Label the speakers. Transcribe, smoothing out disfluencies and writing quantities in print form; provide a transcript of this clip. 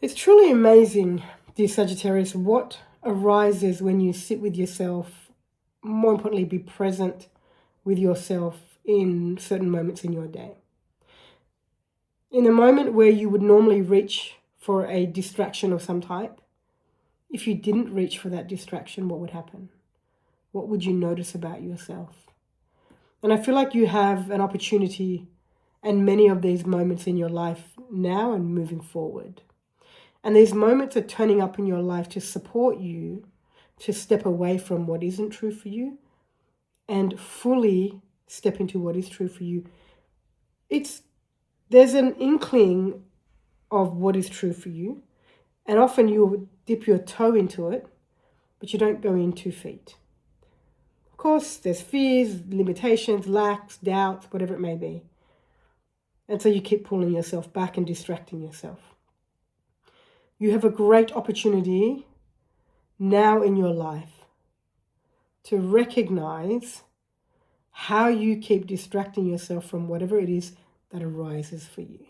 Speaker 1: It's truly amazing, dear Sagittarius, what arises when you sit with yourself, more importantly, be present with yourself in certain moments in your day. In a moment where you would normally reach for a distraction of some type, if you didn't reach for that distraction, what would happen? What would you notice about yourself? And I feel like you have an opportunity and many of these moments in your life now and moving forward. And these moments are turning up in your life to support you to step away from what isn't true for you and fully step into what is true for you. There's an inkling of what is true for you, and often you dip your toe into it, but you don't go in 2 feet. Of course, there's fears, limitations, lacks, doubts, whatever it may be. And so you keep pulling yourself back and distracting yourself. You have a great opportunity now in your life to recognize how you keep distracting yourself from whatever it is that arises for you.